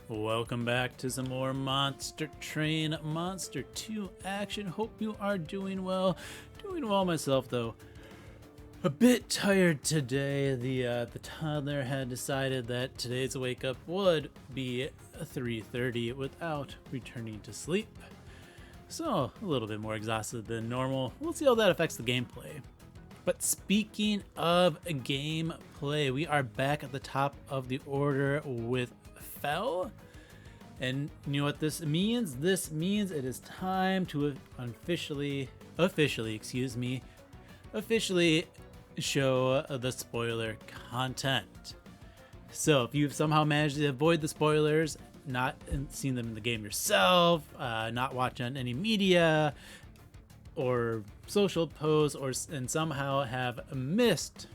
Welcome back to some more Monster Train Monster 2 action. Hope you are doing well. Doing well myself though. A bit tired today. The toddler had decided that today's wake up would be 3:30 without returning to sleep. So a little bit more exhausted than normal. We'll see how that affects the gameplay. But speaking of gameplay, we are back at the top of the order with Fell. And you know what this means? This means it is time to officially show the spoiler content. So if you've somehow managed to avoid the spoilers, not seen them in the game yourself, not watching any media or social posts, and somehow have missed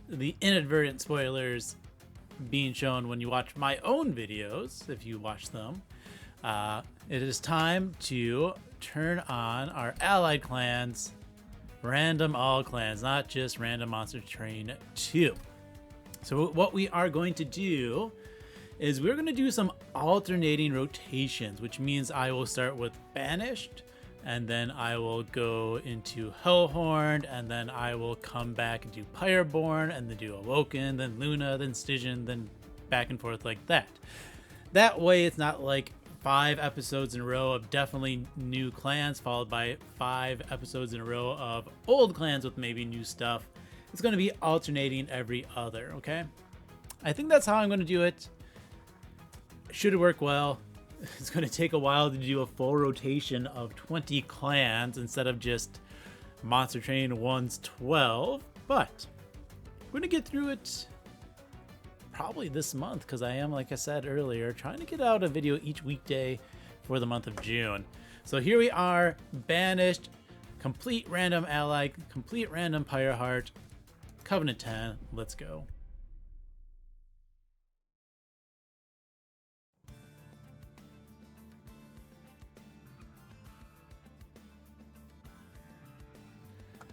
the inadvertent spoilers being shown when you watch my own videos, if you watch them, it is time to turn on our allied clans, random all clans, not just random Monster Train 2. So what we are going to do is we're going to do some alternating rotations, which means I will start with Banished, and then I will go into Hellhorn, and then I will come back and do Pyreborn, and then do Awoken, then Luna, then Stygian, then back and forth like that. That way it's not like 5 episodes in a row of definitely new clans, followed by 5 episodes in a row of old clans with maybe new stuff. It's going to be alternating every other, okay? I think that's how I'm going to do it. Should work well. It's going to take a while to do a full rotation of 20 clans instead of just Monster Train 1's 12, but we're going to get through it probably this month because I am, like I said earlier, trying to get out a video each weekday for the month of June. So here we are, Banished, complete random ally, complete random Pyre Heart, Covenant 10, let's go.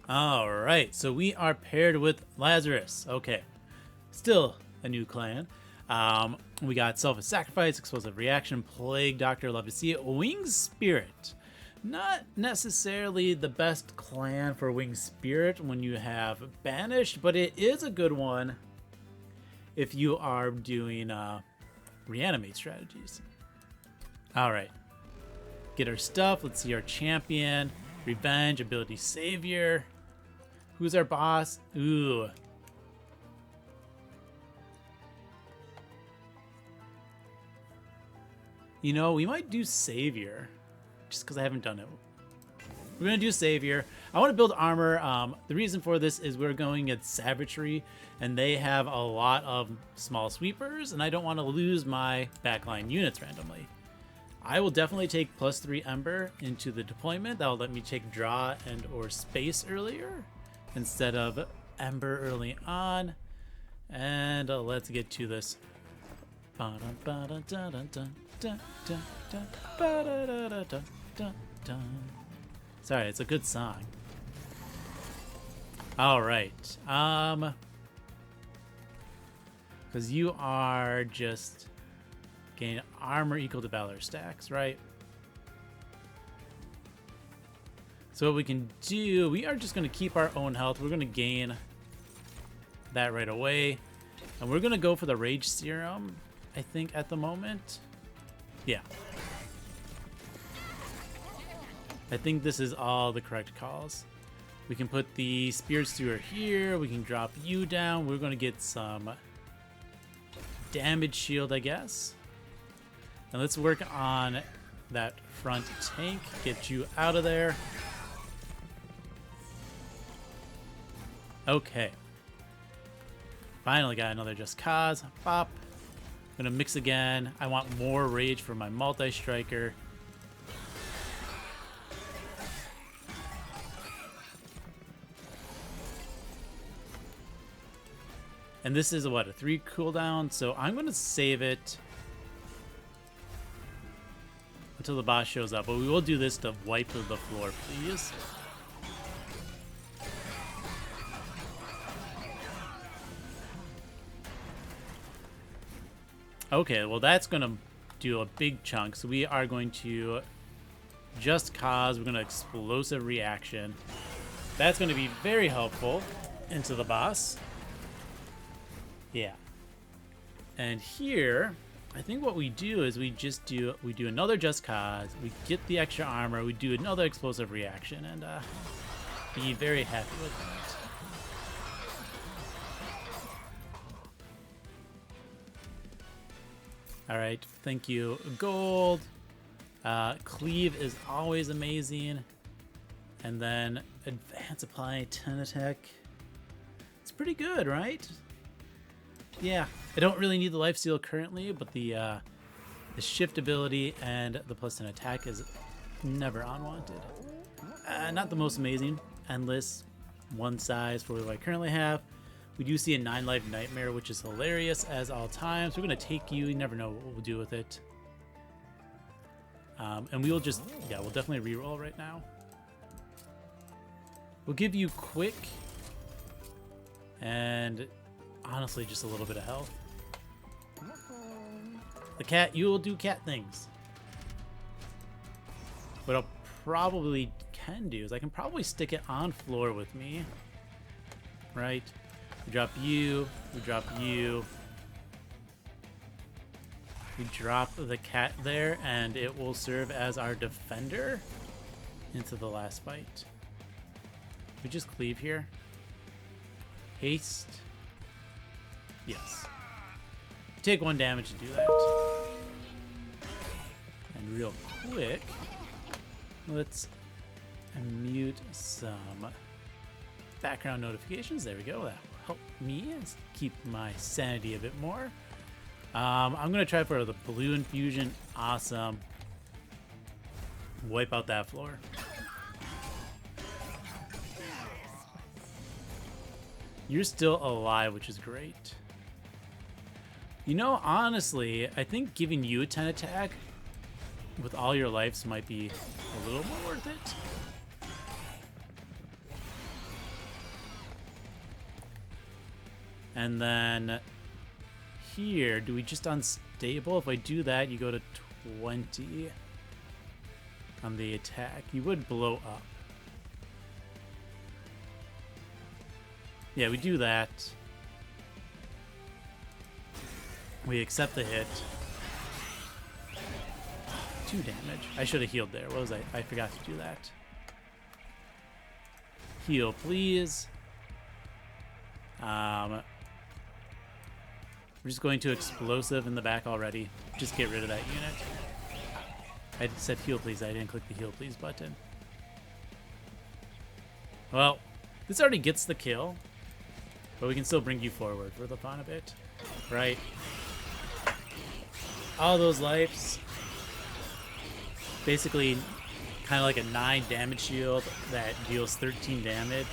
Alright, so we are paired with Lazarus. Okay, still a new clan. We got Selfless Sacrifice, Explosive Reaction, Plague Doctor, love to see it. Winged Spirit. Not necessarily the best clan for Winged Spirit when you have Banished, but it is a good one if you are doing reanimate strategies. Alright, get our stuff. Let's see our champion. Revenge, Ability Savior. Who's our boss? Ooh. You know, we might do Savior. Just because I haven't done it. We're going to do Savior. I want to build armor. The reason for this is we're going at Savagery, and they have a lot of small sweepers, and I don't want to lose my backline units randomly. I will definitely take +3 Ember into the deployment. That will let me take draw and or space earlier instead of Ember early on. And let's get to this. Sorry, it's a good song. All right. Because you are just gain armor equal to valor stacks, right? So what we can do, we are just going to keep our own health. We're going to gain that right away. And we're going to go for the Rage Serum, I think, at the moment. Yeah. I think this is all the correct calls. We can put the Spirit Steward here. We can drop you down. We're going to get some damage shield, I guess. And let's work on that front tank. Get you out of there. Okay. Finally got another Just Cause. Bop. Gonna mix again. I want more rage for my multi-striker. And this is what, a 3 cooldown, so I'm gonna save it until the boss shows up, but we will do this to wipe the floor, please. Okay, well that's going to do a big chunk. So we are going to just cause, we're going to explosive reaction. That's going to be very helpful into the boss. Yeah. And here, I think what we do is we do another just cause, we get the extra armor, we do another explosive reaction, and be very happy with that. All right, thank you. Gold. Cleave is always amazing. And then advance apply 10 attack. It's pretty good, right? Yeah, I don't really need the lifesteal currently, but the shift ability and the plus 10 attack is never unwanted. Not the most amazing. Endless, one size for what I currently have. We do see a 9-life nightmare, which is hilarious as all times. We're going to take you. You never know what we'll do with it. And we will just, yeah, we'll definitely reroll right now. We'll give you quick and honestly just a little bit of health. The cat, you will do cat things. What I probably can do is I can probably stick it on floor with me. Right? We drop you, we drop you. We drop the cat there, and it will serve as our defender into the last fight. We just cleave here. Haste. Yes. Take 1 damage to do that. And real quick, let's mute some background notifications. There we go. That will help me keep my sanity a bit more. I'm going to try for the blue infusion. Awesome. Wipe out that floor. You're still alive, which is great. You know, honestly, I think giving you a 10 attack with all your lives might be a little more worth it. And then here, do we just unstable? If I do that, you go to 20 on the attack. You would blow up. Yeah, we do that. We accept the hit. 2 damage. I should have healed there. What was I? I forgot to do that. Heal, please. We're just going to explosive in the back already. Just get rid of that unit. I said heal, please. I didn't click the heal, please button. Well, this already gets the kill, but we can still bring you forward for the fun of it, right? All those lives, basically kind of like a 9 damage shield that deals 13 damage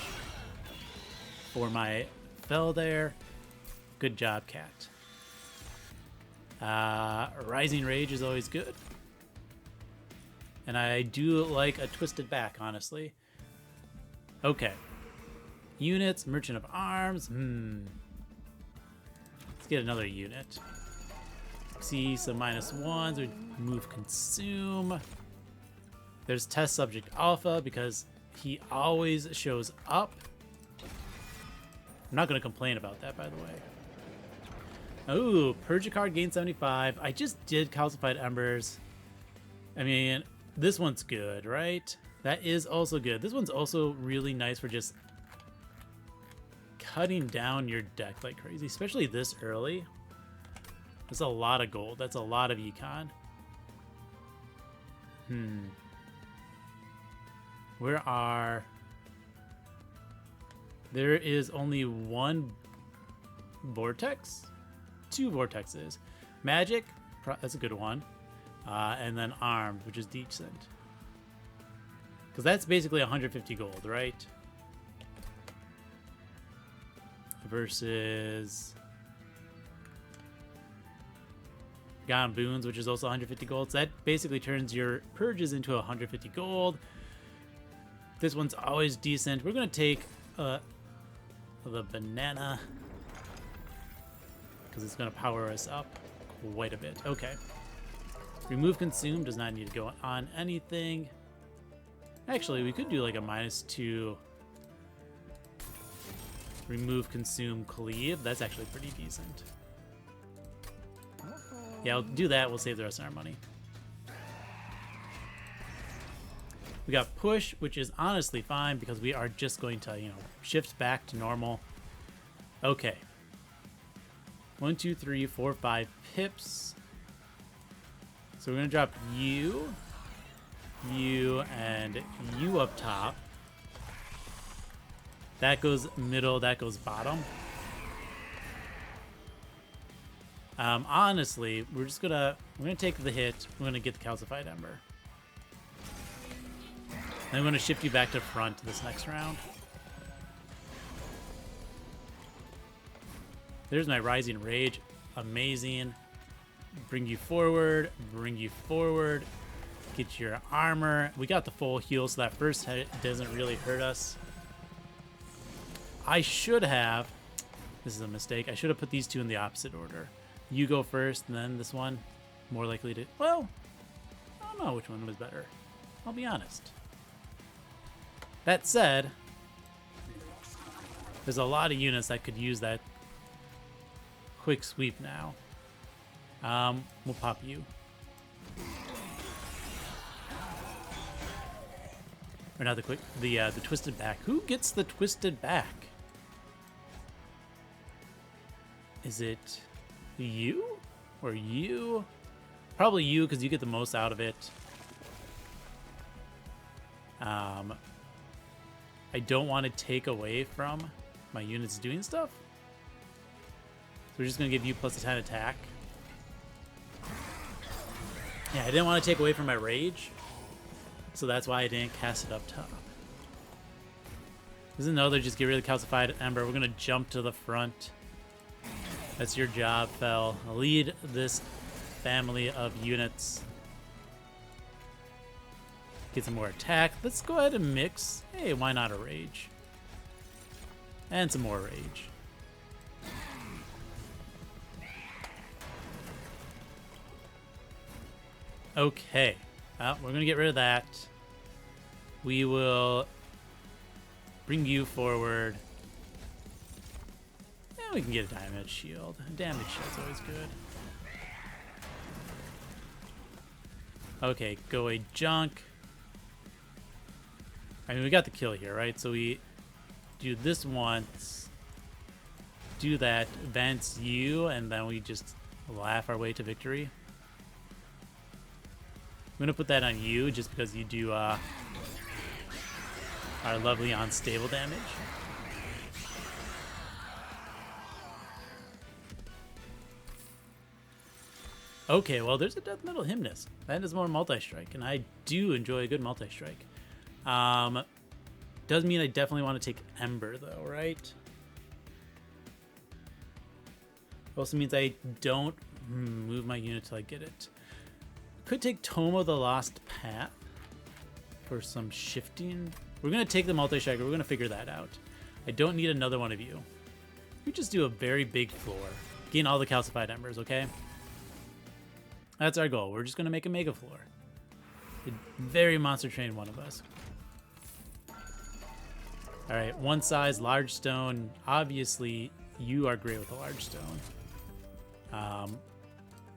for my fell there. Good job, cat. Rising Rage is always good. And I do like a twisted back, honestly. Okay. Units, Merchant of Arms. Let's get another unit. See some -1s. We move Consume. There's Test Subject Alpha because he always shows up. I'm not going to complain about that, by the way. Oh, Purge a card, gain 75. I just did Calcified Embers. I mean, this one's good, right? That is also good. This one's also really nice for just cutting down your deck like crazy, especially this early. That's a lot of gold. That's a lot of econ. Where are... There is only 1 Vortex? 2 Vortexes. Magic, that's a good one. And then Armed, which is decent. Because that's basically 150 gold, right? Versus... Gone Boons, which is also 150 gold. So that basically turns your purges into 150 gold. This one's always decent. We're going to take the banana because it's going to power us up quite a bit. Okay. Remove consume does not need to go on anything. Actually, we could do like a -2 remove consume cleave. That's actually pretty decent. Yeah, I'll do that. We'll save the rest of our money. We got push, which is honestly fine because we are just going to, you know, shift back to normal. Okay. 1, 2, 3, 4, 5 pips. So we're going to drop you, and you up top. That goes middle, that goes bottom. Honestly, we're gonna take the hit. We're gonna get the calcified ember. And I'm gonna shift you back to front this next round. There's my rising rage. Amazing. Bring you forward, get your armor. We got the full heal, so that first hit doesn't really hurt us. I should have, this is a mistake, I should have put these two in the opposite order. You go first, and then this one, more likely to, well, I don't know which one was better. I'll be honest. That said, there's a lot of units that could use that quick sweep now. We'll pop you. Or not the twisted back. Who gets the twisted back? Is it you or you? Probably you, because you get the most out of it. I don't want to take away from my units doing stuff. So we're just going to give you +10 attack. Yeah, I didn't want to take away from my rage. So that's why I didn't cast it up top. There's another, just get rid of the calcified ember. We're going to jump to the front. That's your job, Fel. Lead this family of units. Get some more attack. Let's go ahead and mix. Hey, why not a rage? And some more rage. Okay. Well, we're going to get rid of that. We will bring you forward. And we can get a damage shield. A damage shield's always good. Okay, go away, junk. I mean, we got the kill here, right? So we do this once. Do that. Advance you, and then we just laugh our way to victory. I'm gonna put that on you just because you do our lovely unstable damage. Okay, well, there's a death metal hymnist. That is more multi-strike, and I do enjoy a good multi-strike. Does mean I definitely want to take Ember, though, right? Also means I don't move my unit till I get it. Could take Toma the Lost Path for some shifting. We're going to take the multi-striker. We're going to figure that out. I don't need another one of you. You just do a very big floor. Gain all the calcified embers, okay? That's our goal. We're just going to make a mega floor. Very monster train one of us. All right, one size, large stone. Obviously, you are great with a large stone.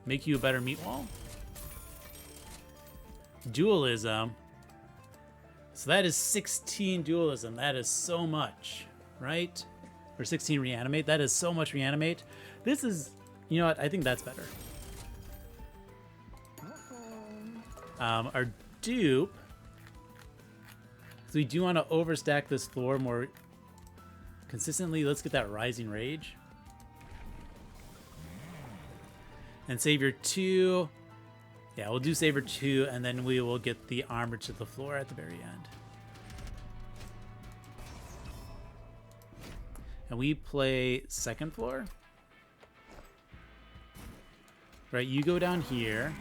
Make you a better meat wall. Dualism. So that is 16 dualism. That is so much, right? Or 16 reanimate. That is so much reanimate. This is, you know what? I think that's better. Our dupe. So we do want to overstack this floor more consistently. Let's get that Rising Rage. And Savior 2. Yeah, we'll do Savior 2, and then we will get the armor to the floor at the very end. And we play second floor. Right, you go down here.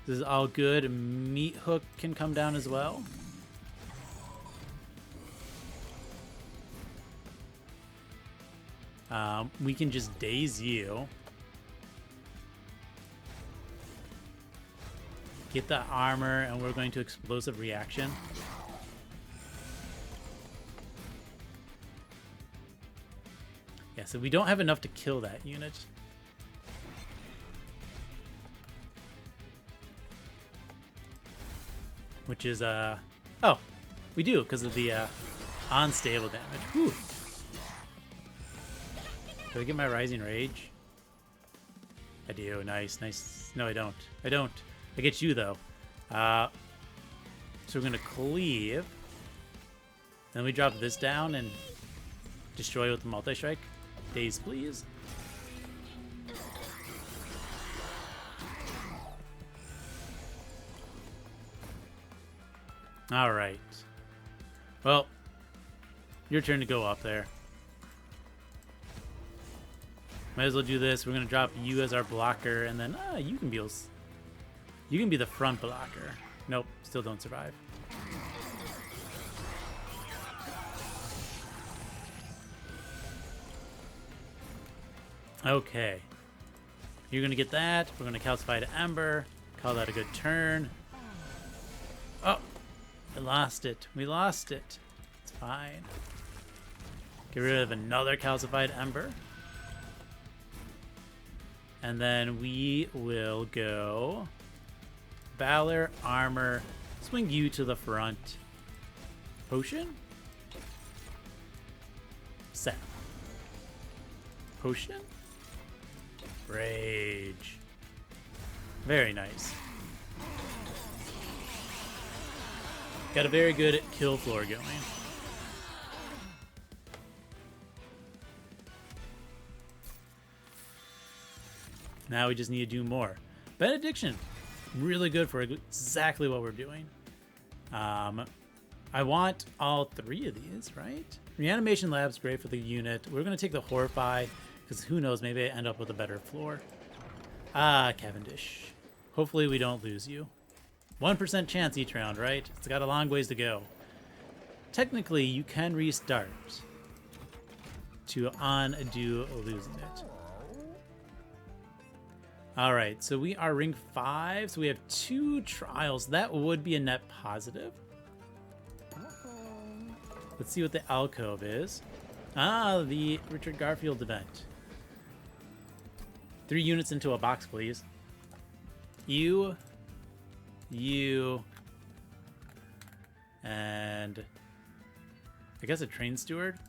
This is all good. Meat Hook can come down as well. We can just daze you. Get the armor, and we're going to explosive reaction. Yeah, so we don't have enough to kill that unit. Which is, oh, we do, because of the unstable damage. Whew. Do I get my Rising Rage? I do. Nice, nice. No, I don't. I don't. I get you, though. So we're going to cleave. Then we drop this down and destroy with the multi-strike. Daze, please. All right. Well, your turn to go up there. Might as well do this. We're gonna drop you as our blocker, and then you can be the front blocker. Nope, still don't survive. Okay. You're gonna get that. We're gonna calcify to Ember. Call that a good turn. Oh, we lost it. We lost it. It's fine. Get rid of another calcified Ember. And then we will go Valor, Armor, swing you to the front. Potion? Set. Potion? Rage. Very nice. Got a very good kill floor going. Now we just need to do more. Benediction. Really good for exactly what we're doing. I want all three of these, right? Reanimation Lab's great for the unit. We're going to take the Horrify, because who knows, maybe I end up with a better floor. Cavendish. Hopefully we don't lose you. 1% chance each round, right? It's got a long ways to go. Technically, you can restart to undo losing it. All right, so we are ring 5, so we have 2 trials. That would be a net positive. Let's see what the alcove is. The Richard Garfield event. 3 units into a box, please. You, and I guess a train steward.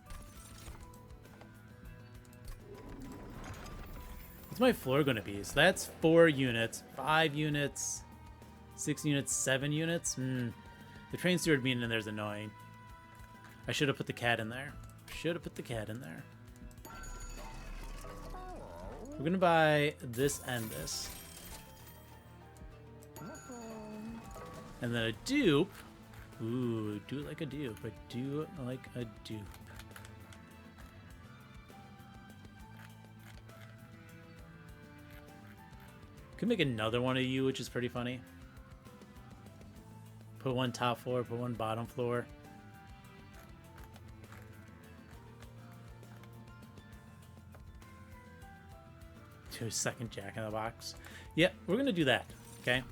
What's my floor going to be? So that's 4 units, 5 units, 6 units, 7 units. The train steward being in there is annoying. I should have put the cat in there. Should have put the cat in there. We're going to buy this and this. And then a dupe. Ooh, do it like a dupe. But do it like a dupe. Could make another one of you, which is pretty funny. Put one top floor, put one bottom floor. To a second Jack in the Box. Yep, we're gonna do that. Okay.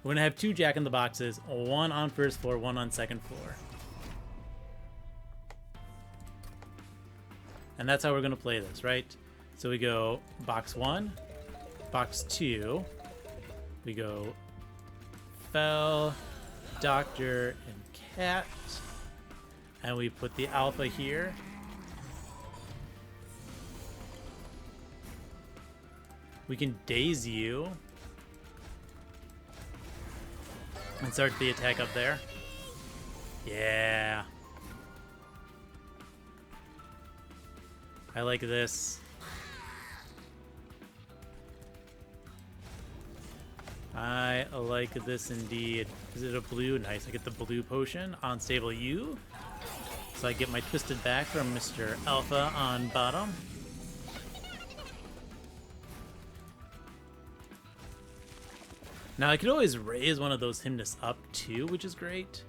We're gonna have 2 Jack in the Boxes, 1 on first floor, 1 on second floor. And that's how we're gonna play this, right? So we go box 1, box 2, we go Fel, Doctor, and Cat, and we put the Alpha here. We can daze you and start the attack up there. Yeah. I like this. I like this indeed. Is it a blue? Nice. I get the blue potion on stable U. So I get my twisted back from Mr. Alpha on bottom. Now I could always raise one of those Hymnus up too, which is great.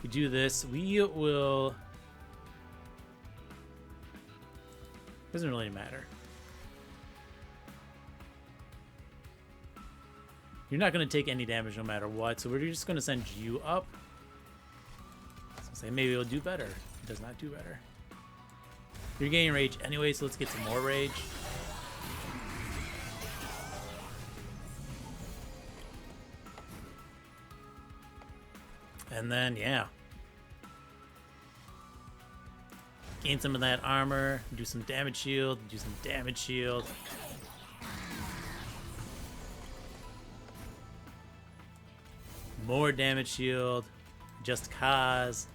we do this, we will... Doesn't really matter. You're not going to take any damage no matter what, so we're just going to send you up. So say maybe it'll do better. It does not do better. You're gaining rage anyway, so let's get some more rage. And then, yeah. Gain some of that armor, do some damage shield, do some damage shield. More damage shield, just cause.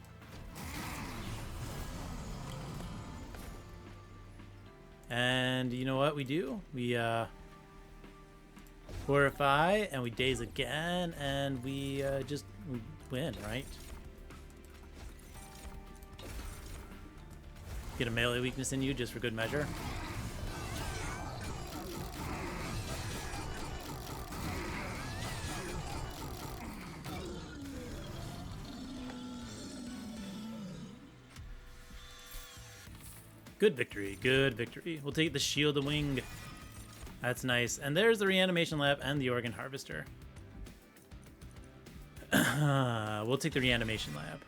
And you know what we do? We fortify and we daze again, and we just win, right? Get a melee weakness in you just for good measure. Good victory, good victory. We'll take the Shield of Wyngh. That's nice. And there's the Reanimation Lab and the Organ Harvester. We'll take the Reanimation Lab.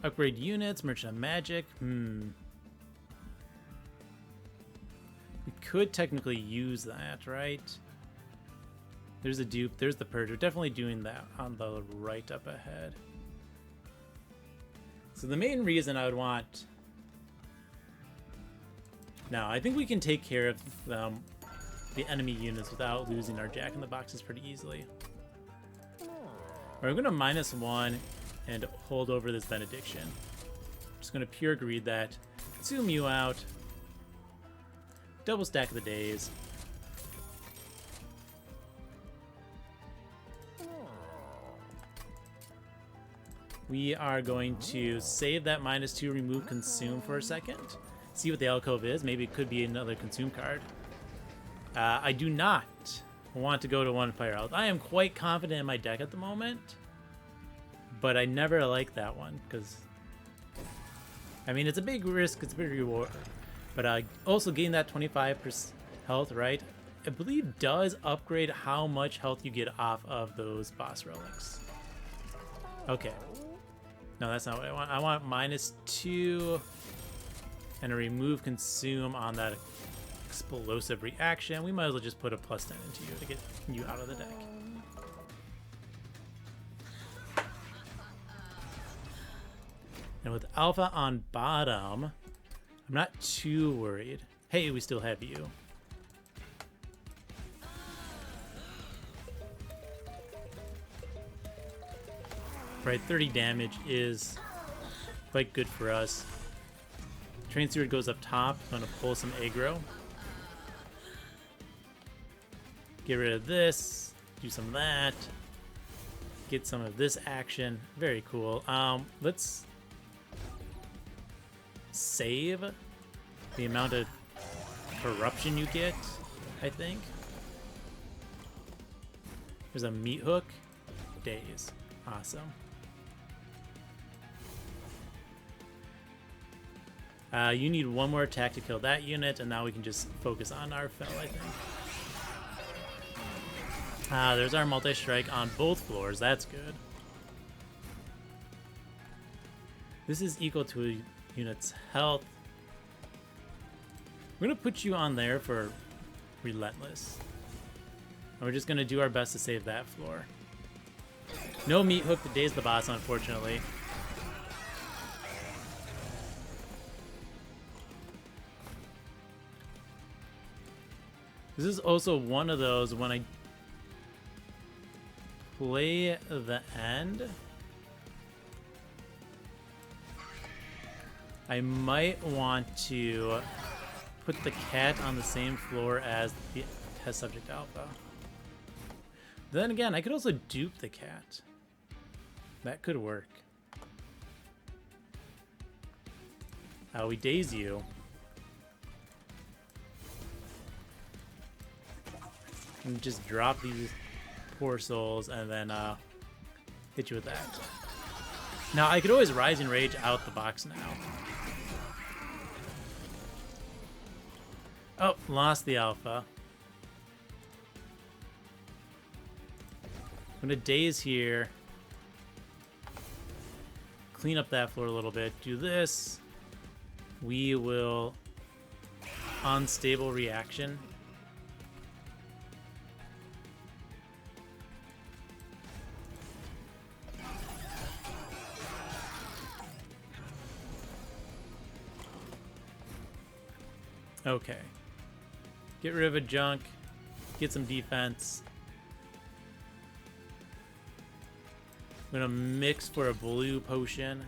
Upgrade units, Merchant of Magic. We could technically use that, right? There's a dupe, there's the Purge. We're definitely doing that on the right up ahead. So the main reason I would want... Now, I think we can take care of the enemy units without losing our Jack-in-the-Boxes pretty easily. We're going to -1 and hold over this Benediction. Just going to pure greed that. Consume you out. Double stack the days. We are going to save that -2, remove consume for a second. See what the alcove is. Maybe it could be another consume card. I do not want to go to 1 fire health. I am quite confident in my deck at the moment, but I never like that one because, I mean, it's a big risk, it's a big reward, but also getting that 25% health, right? I believe does upgrade how much health you get off of those boss relics. Okay. No, that's not what I want. I want -2 and a remove consume on that explosive reaction. We might as well just put a +10 into you to get you out of the deck. And with Alpha on bottom, I'm not too worried. Hey, we still have you. Right, 30 damage is quite good for us. Train Steward goes up top. I'm going to pull some aggro. Get rid of this. Do some of that. Get some of this action. Very cool. Let's save the amount of corruption you get, I think. There's a meat hook. Days. Awesome. You need one more attack to kill that unit, and now we can just focus on our fell, I think. There's our multi-strike on both floors. That's good. This is equal to a unit's health. We're going to put you on there for Relentless. And we're just going to do our best to save that floor. No meat hook to daze the boss, unfortunately. This is also one of those when I play the end, I might want to put the cat on the same floor as the test subject alpha. Then again, I could also dupe the cat. That could work. We daze you. And just drop these poor souls, and then hit you with that. Now, I could always Rising Rage out the box now. Oh, lost the alpha. I'm gonna daze here. Clean up that floor a little bit. Do this. We will unstable reaction. Okay. Get rid of a junk. Get some defense. I'm gonna mix for a blue potion,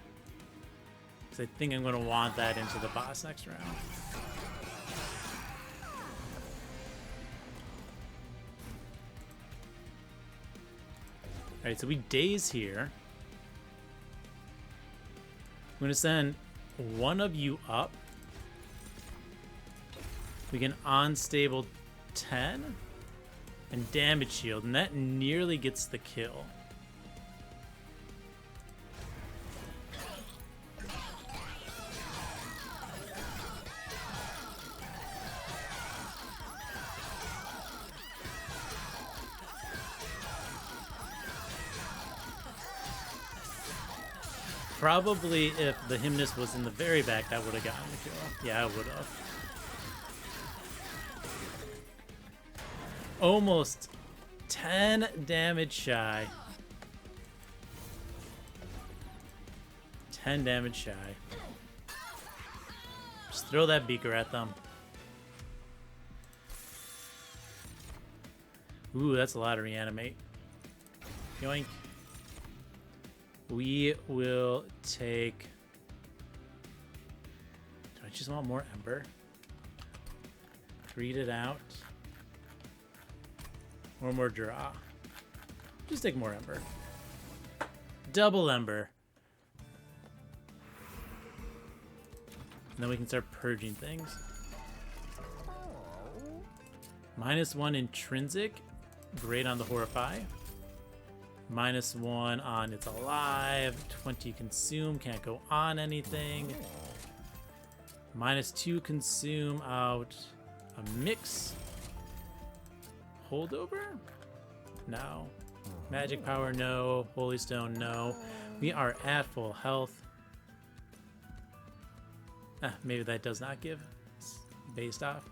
because I think I'm gonna want that into the boss next round. Alright, so we daze here. I'm gonna send one of you up. We can unstable 10 and damage shield, and that nearly gets the kill. Probably if the Hymnus was in the very back, that would have gotten the kill. Yeah, it would have. Almost 10 damage shy. 10 damage shy. Just throw that beaker at them. Ooh, that's a lot of reanimate. Yoink. We will take... Do I just want more Ember? Read it out. Or more draw. Just take more Ember. Double Ember. And then we can start purging things. -1 intrinsic. Great on the Horrify. -1 on It's Alive. 20 consume. Can't go on anything. -2 consume out a mix. Holdover? No. Magic power, no. Holy stone, no. We are at full health. Maybe that does not give. It's based off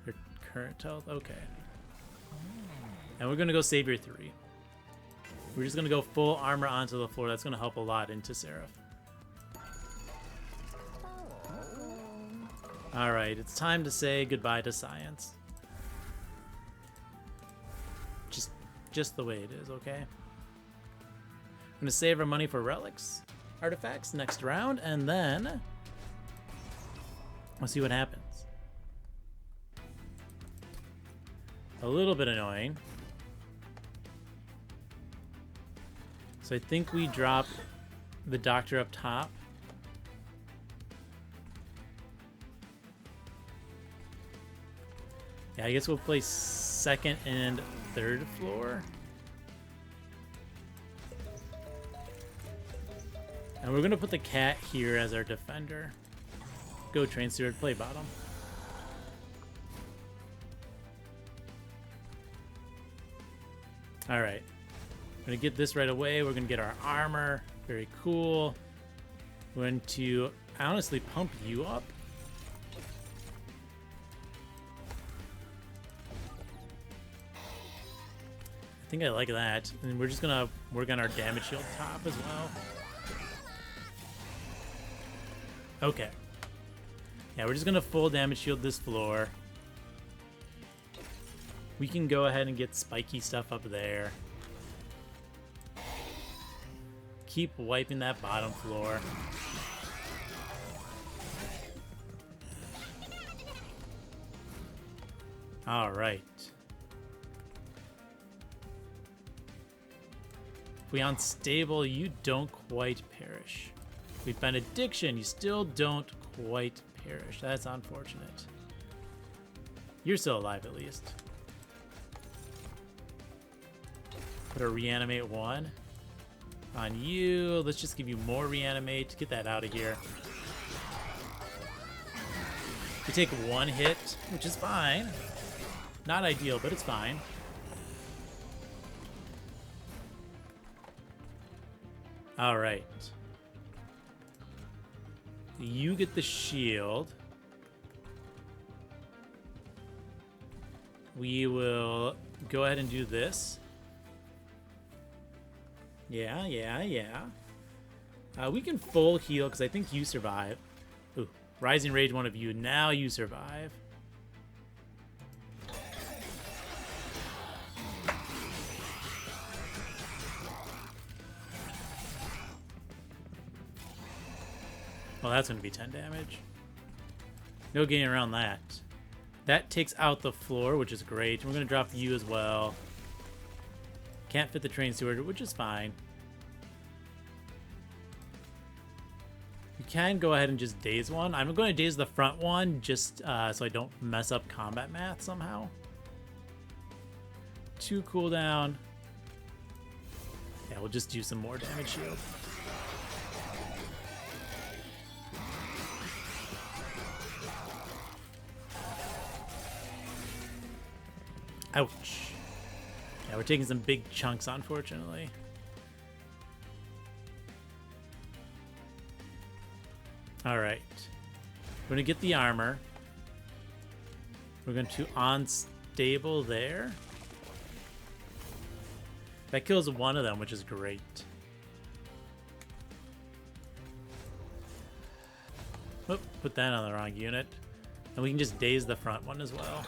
your current health. Okay. And we're gonna go Savior 3. We're just gonna go full armor onto the floor. That's gonna help a lot into Seraph. Alright, it's time to say goodbye to science. Just the way it is, okay? I'm gonna save our money for relics, artifacts next round, and then we'll see what happens. A little bit annoying. So I think we drop the doctor up top. Yeah, I guess we'll play second and third floor. And we're gonna put the cat here as our defender. Go Train Steward, play bottom. Alright. We're gonna get this right away. We're gonna get our armor. Very cool. We're going to honestly pump you up. I think I like that. And we're just gonna work on our damage shield top as well. Okay. Yeah, we're just gonna full damage shield this floor. We can go ahead and get spiky stuff up there. Keep wiping that bottom floor. All right. If we unstable, you don't quite perish. If we benediction, you still don't quite perish. That's unfortunate. You're still alive at least. Put a reanimate 1 on you. Let's just give you more reanimate to get that out of here. You take 1 hit, which is fine. Not ideal, but it's fine. All right. You get the shield. We will go ahead and do this. Yeah. We can full heal because I think you survive. Ooh, Rising Rage, one of you. Now you survive. Well, that's going to be 10 damage. No getting around that. That takes out the floor, which is great. We're going to drop you as well. Can't fit the train steward, which is fine. You can go ahead and just daze one. I'm going to daze the front one just so I don't mess up combat math somehow. 2 cooldown. Yeah, we'll just do some more damage shield. Ouch. Yeah, we're taking some big chunks, unfortunately. All right. We're going to get the armor. We're going to unstable there. That kills one of them, which is great. Oop, put that on the wrong unit. And we can just daze the front one as well.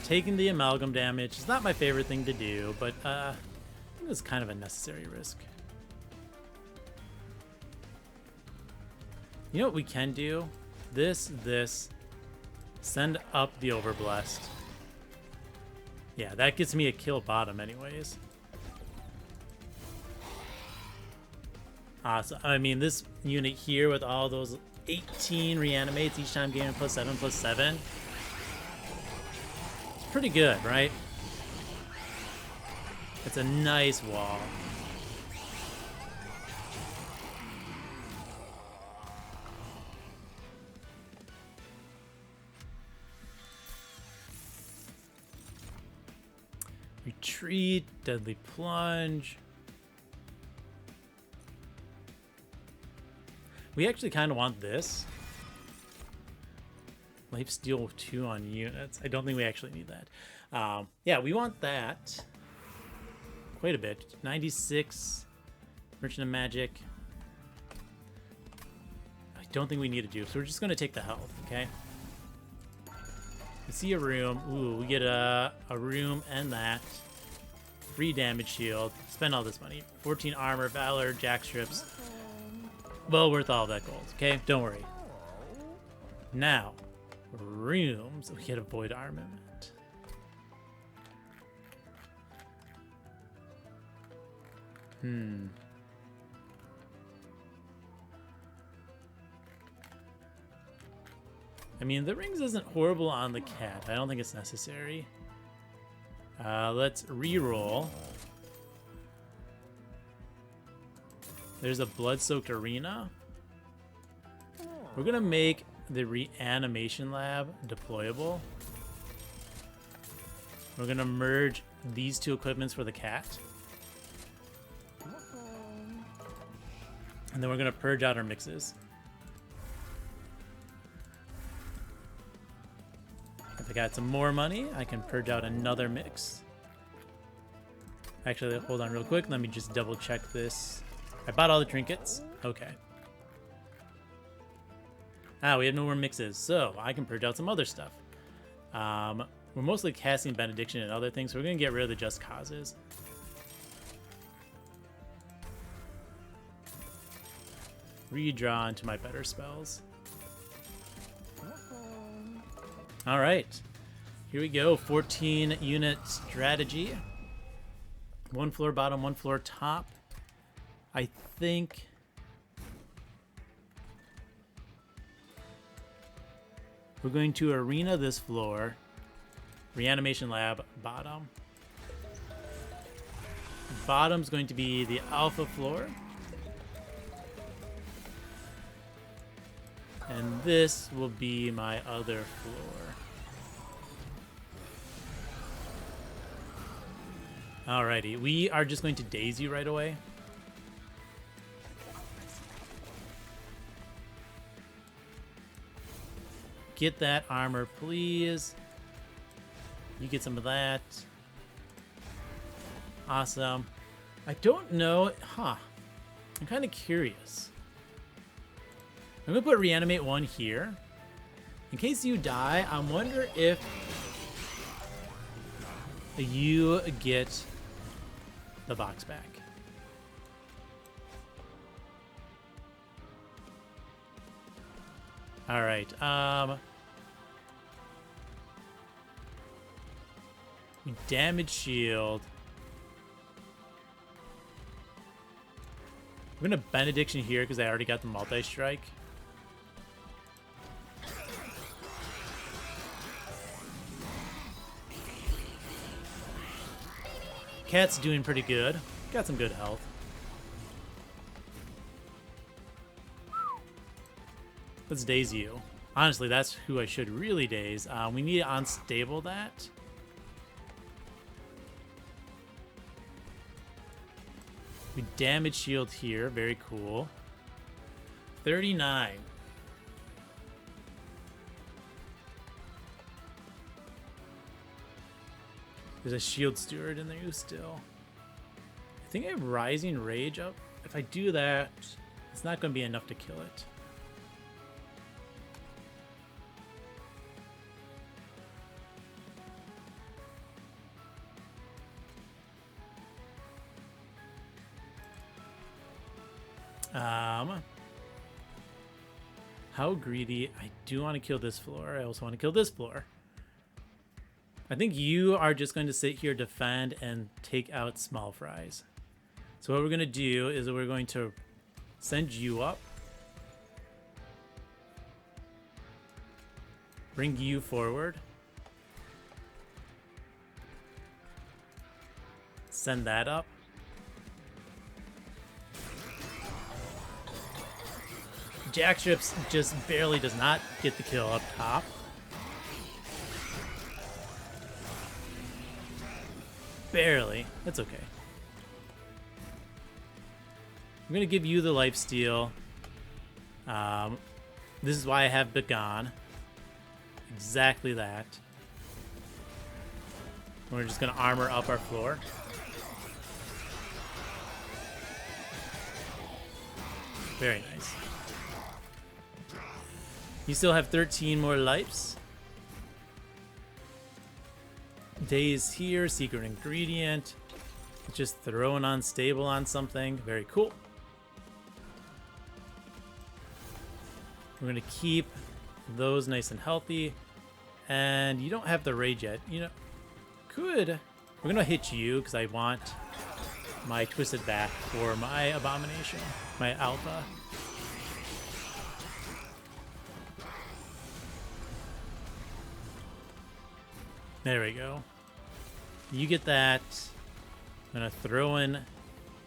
Taking the amalgam damage is not my favorite thing to do, but I think it's kind of a necessary risk. You know what we can do? This. Send up the Overblessed. Yeah, that gets me a kill bottom anyways. Awesome. I mean, this unit here with all those 18 reanimates each time gaining +7/+7. It's pretty good, right? It's a nice wall. Retreat, deadly plunge. We actually kind of want this. Lifesteal 2 on units. I don't think we actually need that. Yeah, we want that. Quite a bit. 96. Merchant of Magic. I don't think we need to do, so we're just going to take the health, okay? We see a room. Ooh, we get a room and that. 3 damage shield. Spend all this money. 14 armor, valor, jack strips. Well worth all that gold, okay? Don't worry. Now, rooms. We get a void armament. I mean, the rings isn't horrible on the cat. I don't think it's necessary. Let's re-roll. There's a blood-soaked arena. We're gonna make the reanimation lab deployable. We're gonna merge these 2 equipments for the cat. And then we're gonna purge out our mixes. If I got some more money, I can purge out another mix. Actually, hold on real quick. Let me just double check this. I bought all the trinkets. Okay. We have no more mixes, so I can purge out some other stuff. We're mostly casting Benediction and other things, so we're going to get rid of the Just Causes. Redraw into my better spells. All right. Here we go. 14 unit strategy. 1 floor bottom, 1 floor top. I think we're going to arena this floor Reanimation lab, bottom. Bottom's going to be the alpha floor. And this will be my other floor. Alrighty, we are just going to daze you right away. Get that armor, please. You get some of that. Awesome. I don't know. Huh. I'm kind of curious. I'm going to put reanimate 1 here. In case you die, I wonder if you get the box back. All right. Damage shield. I'm gonna benediction here because I already got the multi-strike. Cat's doing pretty good. Got some good health. Let's daze you. Honestly, that's who I should really daze. We need to unstable that. We damage shield here. Very cool. 39. There's a shield steward in there still. I think I have rising rage up. If I do that, it's not going to be enough to kill it. How greedy? I do want to kill this floor. I also want to kill this floor. I think you are just going to sit here, defend, and take out small fries. So what we're going to do is we're going to send you up. Bring you forward. Send that up. Jackstrips just barely does not get the kill up top. Barely. That's okay. I'm going to give you the lifesteal. This is why I have Begone. Exactly that. We're just going to armor up our floor. Very nice. You still have 13 more lives. Daze here, secret ingredient. Just throw an unstable on something. Very cool. We're going to keep those nice and healthy. And you don't have the rage yet. You know, we're going to hit you because I want my twisted back for my abomination, my alpha. There we go. You get that. I'm going to throw in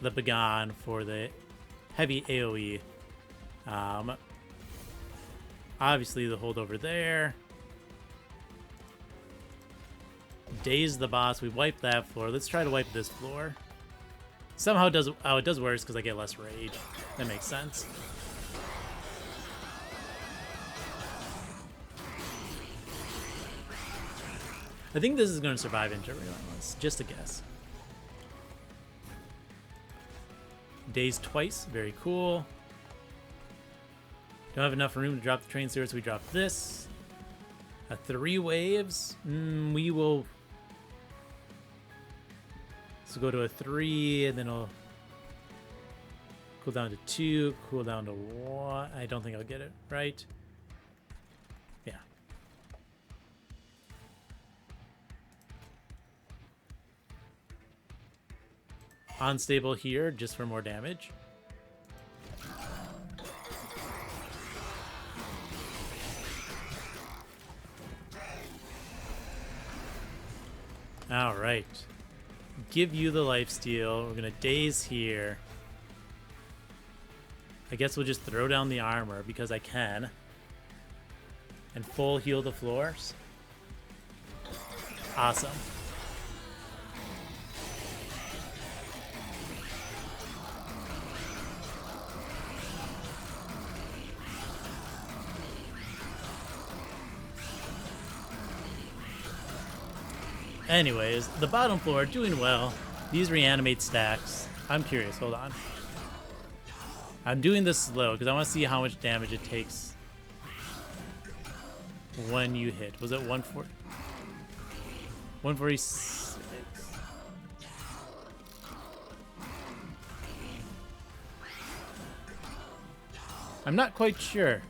the Begone for the heavy AoE. Obviously, the hold over there. Daze the boss. We wipe that floor. Let's try to wipe this floor. Somehow it does. Oh, it does worse because I get less rage. That makes sense. I think this is going to survive into Relentless. Just a guess. Daze twice. Very cool. Don't have enough room to drop the train sewer, so we drop this. 3 waves. We will... So go to a 3, and then I'll cool down to 2, cool down to 1. I don't think I'll get it right. Yeah. Unstable here, just for more damage. All right. Give you the lifesteal. We're going to daze here. I guess we'll just throw down the armor because I can. And full heal the floors. Awesome. Anyways, the bottom floor doing well. These reanimate stacks. I'm curious, hold on. I'm doing this slow because I want to see how much damage it takes when you hit. Was it 140? 146. I'm not quite sure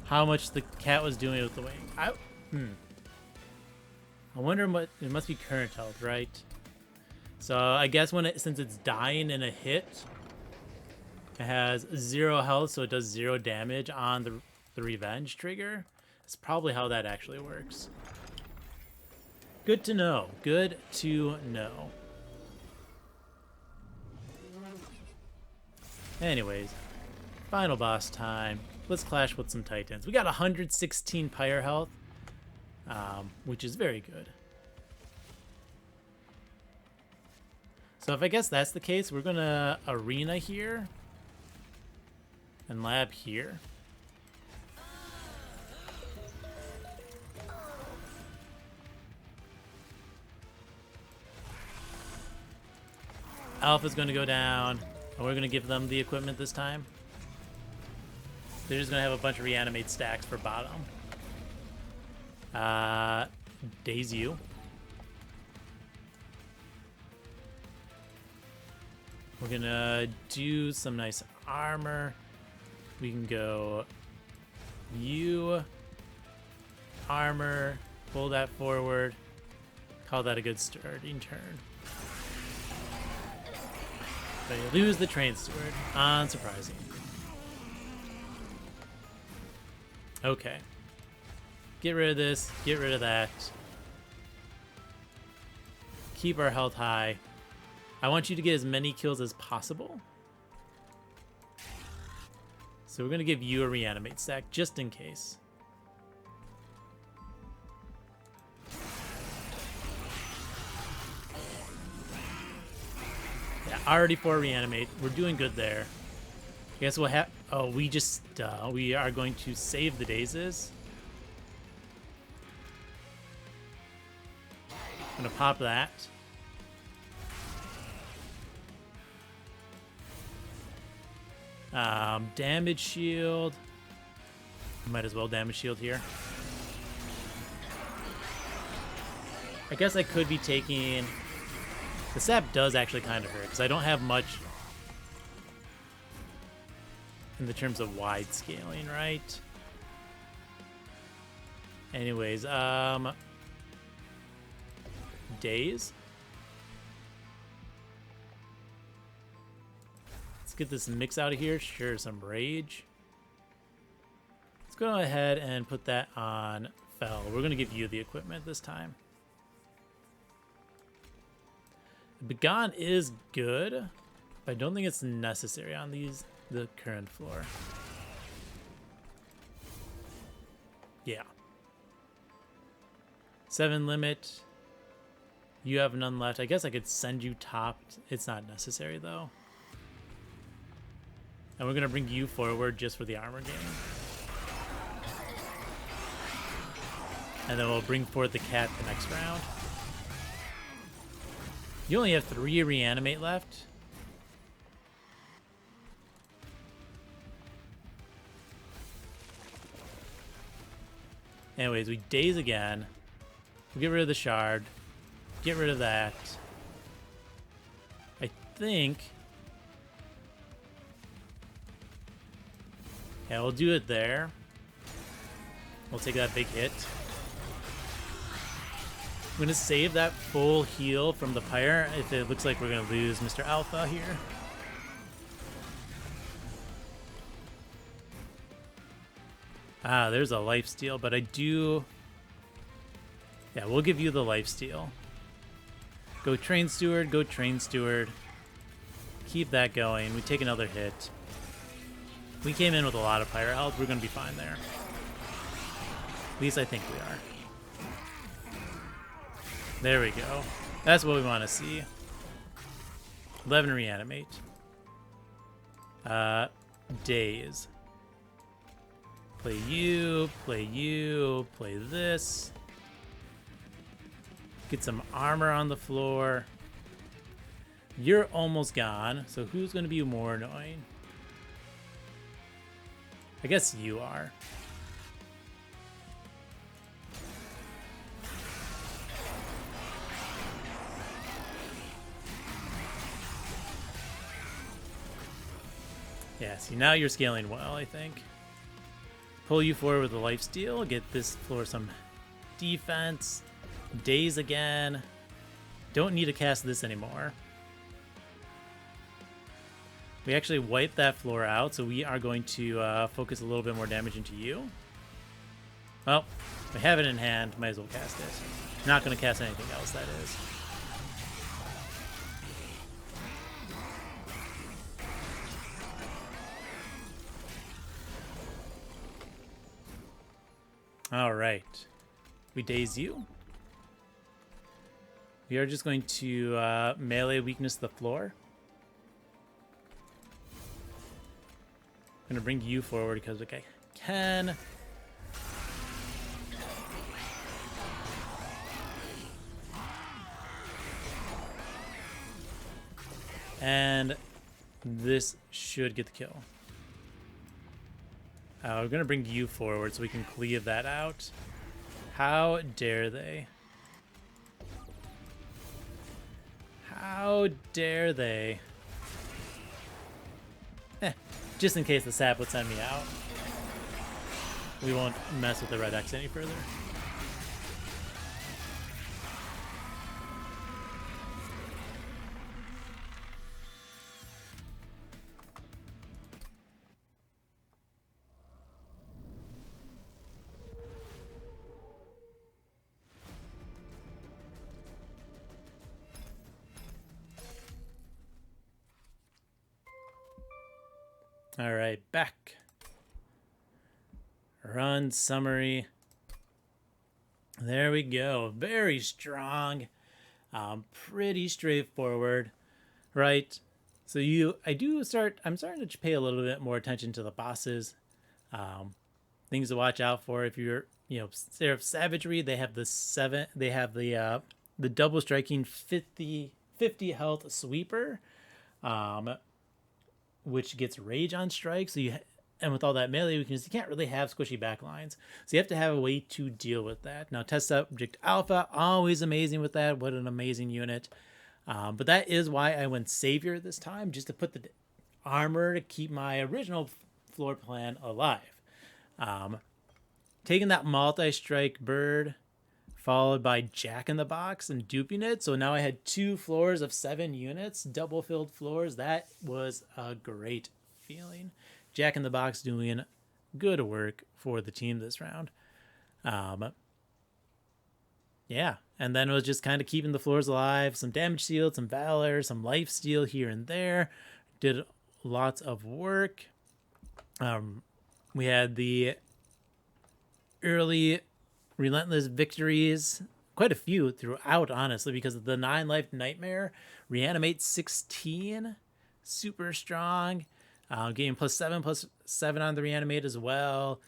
how much the cat was doing with the wing. I wonder what it must be current health, right? So I guess since it's dying in a hit, it has 0 health, so it does 0 damage on the revenge trigger. That's probably how that actually works. Good to know. Good to know. Anyways, final boss time. Let's clash with some titans. We got 116 pyre health. Which is very good. So if I guess that's the case, we're gonna arena here and lab here. Alpha's gonna go down, and we're gonna give them the equipment this time. They're just gonna have a bunch of reanimate stacks for bottom. Daze you. We're gonna do some nice armor. We can go you, armor, pull that forward. Call that a good starting turn. But you lose the train steward. Unsurprising. Okay. Get rid of this, get rid of that. Keep our health high. I want you to get as many kills as possible. So we're going to give you a reanimate stack just in case. Yeah, already 4 reanimate. We're doing good there. I guess we'll have... Oh, we are going to save the dazes. I'm gonna pop that. Damage shield. Might as well damage shield here. I guess I could be taking... The sap does actually kind of hurt because I don't have much in the terms of wide scaling, right? Anyways, days. Let's get this mix out of here. Sure, some rage. Let's go ahead and put that on Fel. We're going to give you the equipment this time. Begone is good, but I don't think it's necessary on the current floor. Yeah. 7 limit. You have none left. I guess I could send you topped. It's not necessary, though. And we're going to bring you forward just for the armor gain. And then we'll bring forward the cat the next round. You only have 3 reanimate left. Anyways, we daze again. We get rid of the shard. Get rid of that. I think... Yeah, we'll do it there. We'll take that big hit. I'm going to save that full heal from the pyre if it looks like we're going to lose Mr. Alpha here. Ah, there's a lifesteal, but I do... Yeah, we'll give you the lifesteal. Go Train Steward, go Train Steward. Keep that going. We take another hit. We came in with a lot of fire health. We're going to be fine there. At least I think we are. There we go. That's what we want to see. 11 reanimate. Daze. Play you, play you, play this. Get some armor on the floor. You're almost gone, so who's going to be more annoying? I guess you are. Yeah, see, now you're scaling well, I think. Pull you forward with a lifesteal. Get this floor some defense. Daze again. Don't need to cast this anymore. We actually wiped that floor out, so we are going to focus a little bit more damage into you. Well, we have it in hand. Might as well cast it. Not going to cast anything else, that is. All right. We daze you. We are just going to melee weakness the floor. I'm going to bring you forward because I can. And this should get the kill. We're going to bring you forward so we can cleave that out. How dare they? How dare they? Just in case the sap would send me out. We won't mess with the red X any further. All right, back. Run summary. There we go. Very strong. Pretty straightforward, right? So I'm starting to pay a little bit more attention to the bosses. Things to watch out for if you're, Seraph Savagery. They have the double striking 50 health sweeper. Which gets rage on strike, and with all that melee weakness, you can't really have squishy backlines. So you have to have a way to deal with that. Now, Test Subject Alpha, always amazing with that. What an amazing unit. But that is why I went Savior this time, just to put the armor to keep my original floor plan alive. Taking that multi-strike bird, followed by Jack in the Box and duping it. So now I had 2 floors of 7 units, double filled floors. That was a great feeling. Jack in the Box doing good work for the team this round. Yeah, and then it was just kind of keeping the floors alive. Some damage shield, some valor, some life steal here and there. Did lots of work. We had the early relentless victories, quite a few throughout, honestly, because of the 9 life nightmare. Reanimate 16, super strong. Getting +7/+7 on the reanimate as well.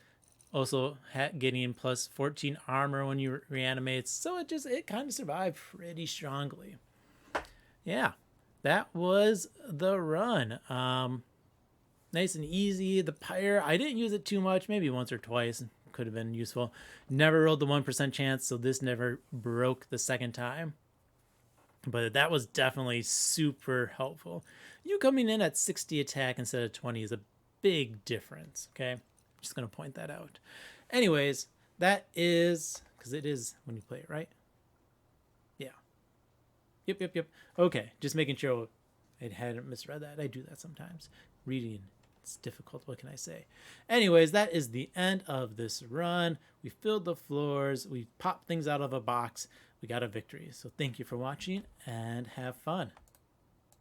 Also getting +14 armor when you reanimate. So it kind of survived pretty strongly. Yeah, that was the run. Nice and easy. The pyre, I didn't use it too much, maybe once or twice. Could have been useful. Never rolled the 1% chance, so this never broke the second time. But that was definitely super helpful. You coming in at 60 attack instead of 20 is a big difference, okay? Just going to point that out. Anyways, that is, because it is when you play it, right? Yeah. Yep. Okay, just making sure I hadn't misread that. I do that sometimes. Reading It's difficult. What can I say? Anyways, that is the end of this run. We filled the floors. We popped things out of a box. We got a victory. So thank you for watching and have fun.